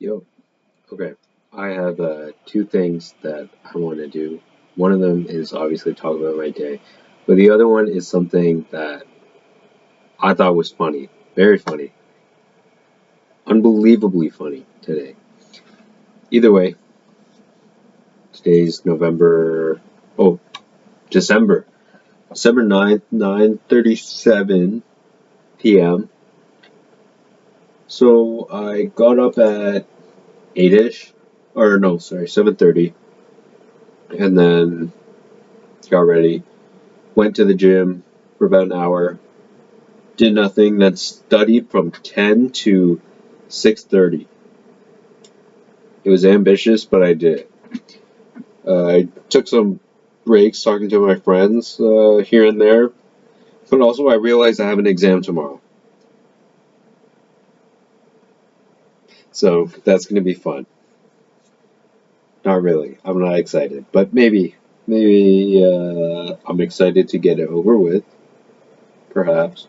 Yo, okay. I have two things that I want to do. One of them is obviously talk about my day, but the other one is something that I thought was funny, very funny, unbelievably funny today. Either way, today's December, December 9th, 9:37 p.m. So I got up at 8ish, or no, sorry, 7:30, and then got ready, went to the gym for about an hour, did nothing, then studied from 10 to 6:30. It was ambitious, but I did it. I took some breaks talking to my friends here and there, but also I realized I have an exam tomorrow. So that's going to be fun. Not really. I'm not excited, but maybe I'm excited to get it over with, perhaps.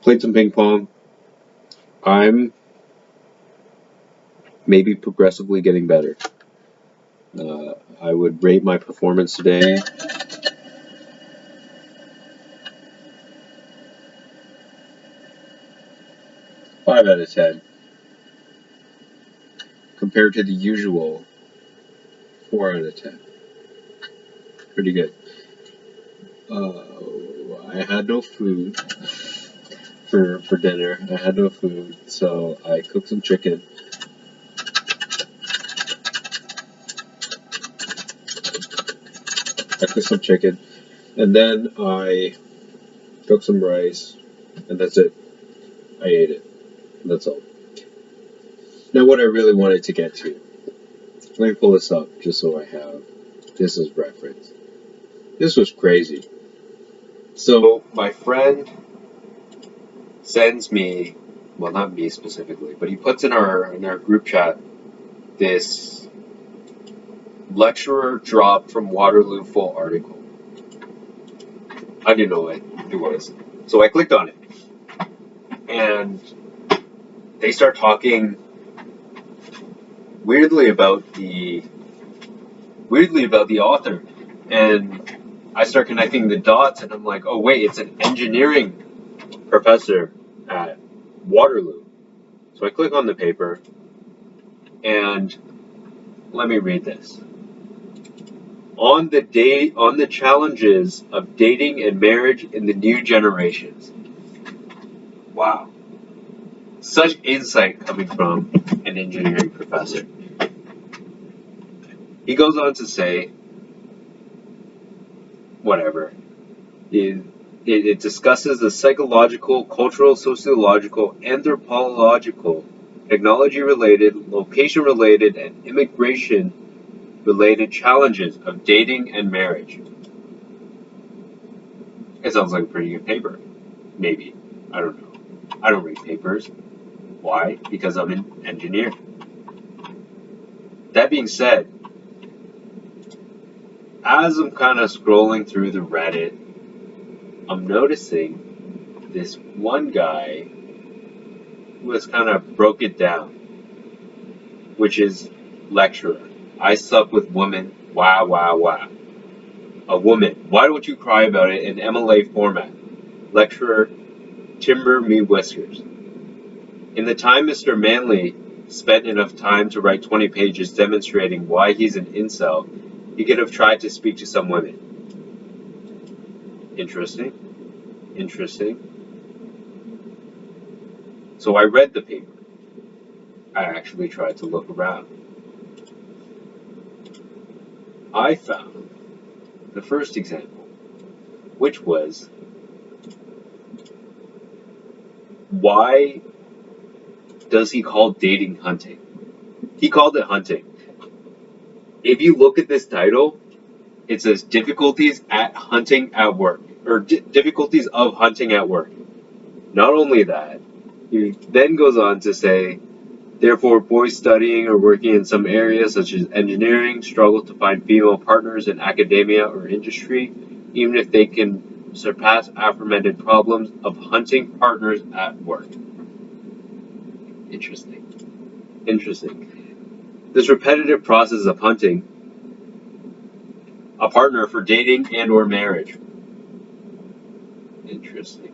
Played some ping pong. I'm maybe progressively getting better. I would rate my performance today 5 out of 10 compared to the usual 4 out of 10. Pretty good. I had no food for dinner. I had no food, so I cooked some chicken. And then I cooked some rice, and that's it. I ate it. That's all. Now, what I really wanted to get to. Let me pull this up just so I have this as reference. This was crazy. So my friend sends me, well, not me specifically, but he puts in our group chat this lecturer dropped from Waterloo full article. I didn't know what it was, so I clicked on it, and they start talking weirdly about the author, and I start connecting the dots, and I'm like, oh wait, it's an engineering professor at Waterloo. So I click on the paper, and let me read this. On the challenges of dating and marriage in the new generations. Wow. Such insight coming from an engineering professor. He goes on to say, whatever. It discusses the psychological, cultural, sociological, anthropological, technology-related, location-related, and immigration-related challenges of dating and marriage. It sounds like a pretty good paper. Maybe. I don't know. I don't read papers. Why? Because I'm an engineer. That being said, as I'm kind of scrolling through the Reddit, I'm noticing this one guy who has kind of broke it down, which is lecturer. I slept with women. Wow, wow, wow. A woman. Why don't you cry about it in MLA format? Lecturer, timber me whiskers. In the time Mr. Manley spent enough time to write 20 pages demonstrating why he's an incel, he could have tried to speak to some women. Interesting. So I read the paper. I actually tried to look around. I found the first example, which was, why does he call dating hunting? He called it hunting. If you look at this title, it says difficulties at hunting at work, or difficulties of hunting at work. Not only that, he then goes on to say, therefore, boys studying or working in some areas such as engineering struggle to find female partners in academia or industry, even if they can surpass aforementioned problems of hunting partners at work. Interesting. This repetitive process of hunting a partner for dating and or marriage. Interesting.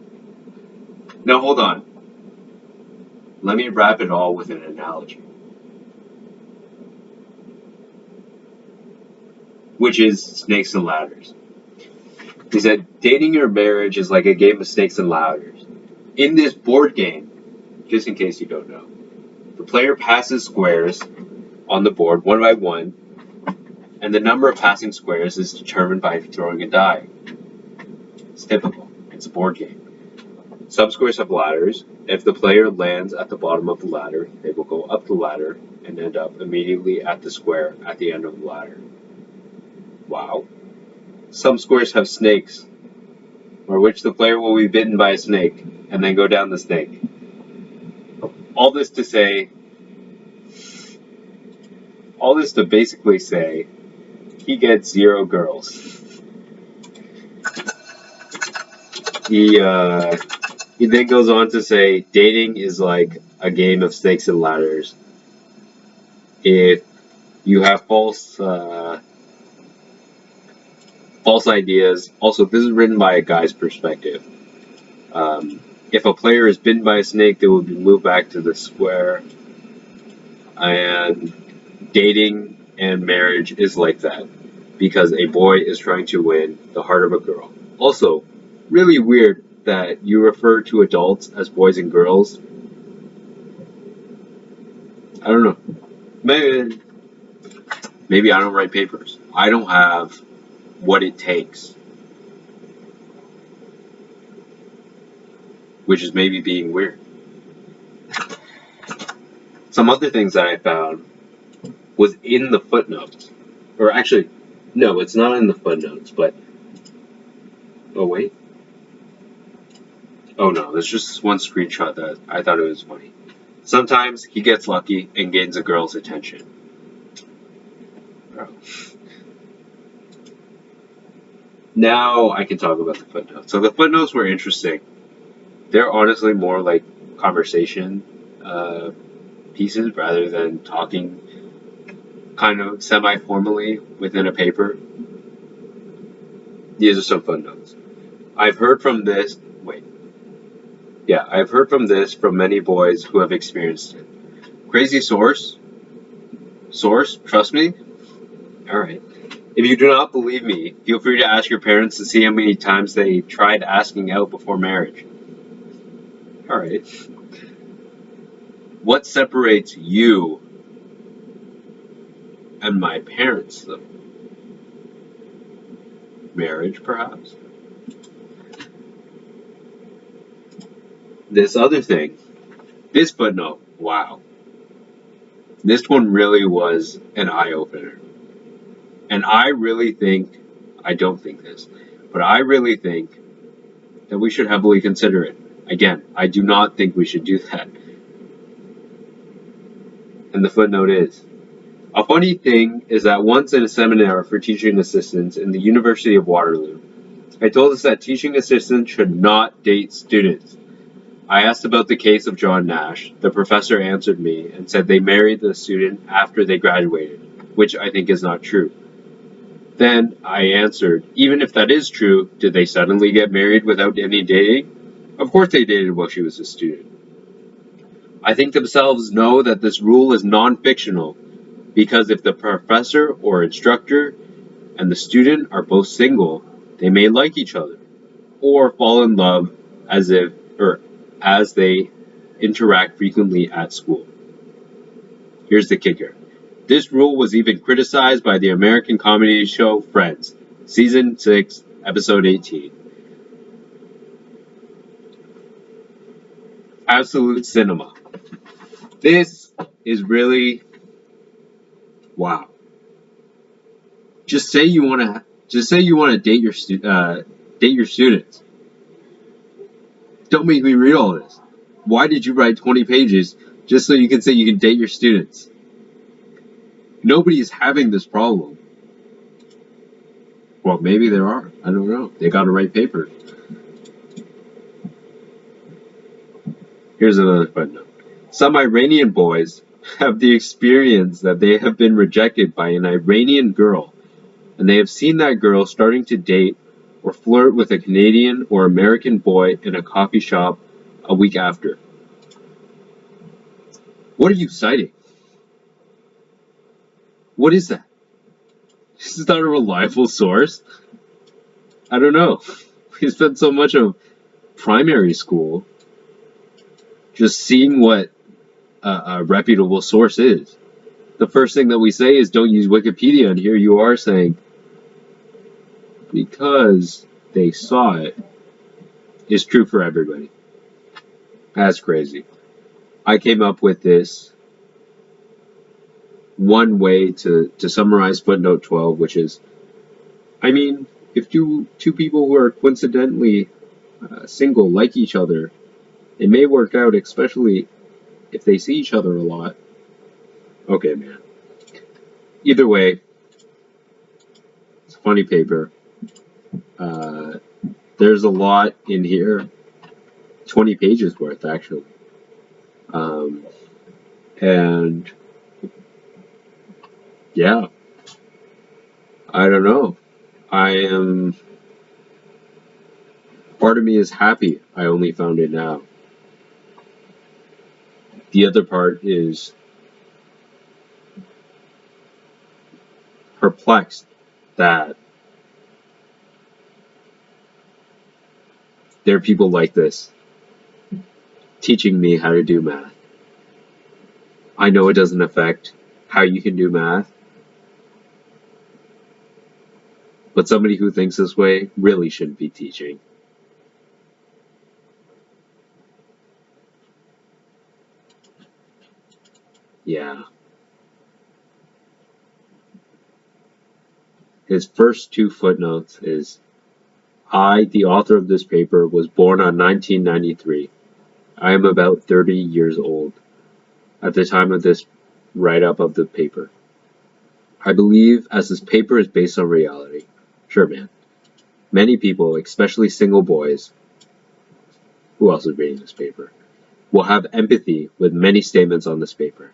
Now hold on. Let me wrap it all with an analogy. Which is snakes and ladders. He said, dating or marriage is like a game of snakes and ladders. In this board game, just in case you don't know, the player passes squares on the board one by one, and the number of passing squares is determined by throwing a die. It's typical. It's a board game. Some squares have ladders. If the player lands at the bottom of the ladder, they will go up the ladder and end up immediately at the square at the end of the ladder. Wow. Some squares have snakes, or which the player will be bitten by a snake and then go down the snake. All this to basically say, he gets 0 girls. He then goes on to say, dating is like a game of snakes and ladders. If you have false ideas. Also, this is written by a guy's perspective. If a player is bitten by a snake, they will be moved back to the square. And dating and marriage is like that, because a boy is trying to win the heart of a girl. Also, really weird that you refer to adults as boys and girls. I don't know. Maybe I don't write papers. I don't have what it takes, which is maybe being weird. Some other things that I found was in the footnotes, or actually, no, it's not in the footnotes, but, oh wait, oh no, there's just one screenshot that I thought it was funny. Sometimes he gets lucky and gains a girl's attention. Oh. Now I can talk about the footnotes. So the footnotes were interesting. They're honestly more like conversation pieces rather than talking kind of semi-formally within a paper. These are some footnotes. I've heard from this from many boys who have experienced it. Crazy source? Trust me? Alright. If you do not believe me, feel free to ask your parents to see how many times they tried asking out before marriage. Alright. What separates you and my parents, though? Marriage, perhaps? This other thing. This footnote. Wow. This one really was an eye-opener. And I really think, I don't think this, but I really think that we should heavily consider it. Again, I do not think we should do that. And the footnote is, a funny thing is that once in a seminar for teaching assistants in the University of Waterloo, I told us that teaching assistants should not date students. I asked about the case of John Nash. The professor answered me and said they married the student after they graduated, which I think is not true. Then I answered, even if that is true, did they suddenly get married without any dating? Of course they dated while she was a student. I think themselves know that this rule is non-fictional, because if the professor or instructor and the student are both single, they may like each other, or fall in love as they interact frequently at school. Here's the kicker. This rule was even criticized by the American comedy show Friends, Season 6, Episode 18. Absolute cinema. This is really wow. Just say you want to date your students. Don't make me read all this. Why did you write 20 pages just so you can say you can date your students? Nobody is having this problem. Well, maybe there are. I don't know. They got to write paper. Here's another footnote. Some Iranian boys have the experience that they have been rejected by an Iranian girl, and they have seen that girl starting to date or flirt with a Canadian or American boy in a coffee shop a week after. What are you citing? What is that? Is that a reliable source? I don't know. We spent so much of primary school just seeing what a reputable source is. The first thing that we say is don't use Wikipedia, and here you are saying because they saw it is true for everybody. That's crazy. I came up with this one way to summarize footnote 12, which is, I mean, if two people who are coincidentally single like each other, it may work out, especially if they see each other a lot. Okay, man. Either way, it's a funny paper. There's a lot in here. 20 pages worth, actually. And yeah, I don't know. Part of me is happy I only found it now. The other part is perplexed that there are people like this teaching me how to do math. I know it doesn't affect how you can do math, but somebody who thinks this way really shouldn't be teaching. Yeah. His first two footnotes is, I, the author of this paper, was born on 1993. I am about 30 years old at the time of this write-up of the paper. I believe, as this paper is based on reality, sure man, many people, especially single boys, who else is reading this paper, will have empathy with many statements on this paper.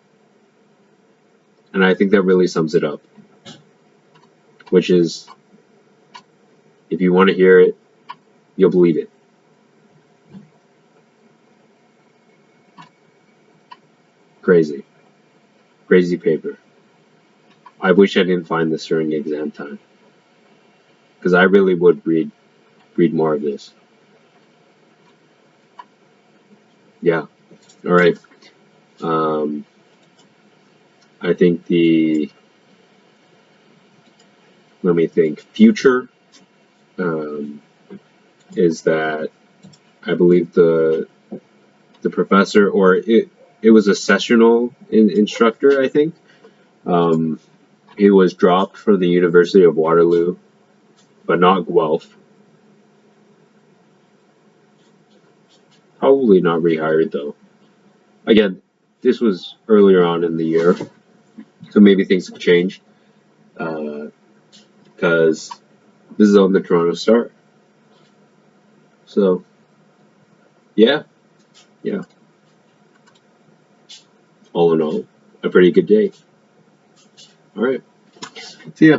And I think that really sums it up. Which is, if you want to hear it, you'll believe it. Crazy. Crazy paper. I wish I didn't find this during exam time. Because I really would read more of this. Yeah. Alright. I think let me think, future is that I believe the professor, or it was a sessional instructor, I think. He was dropped from the University of Waterloo, but not Guelph. Probably not rehired, though. Again, this was earlier on in the year, so maybe things have changed. Because this is on the Toronto Star. So, yeah. All in all, a pretty good day. All right. See ya.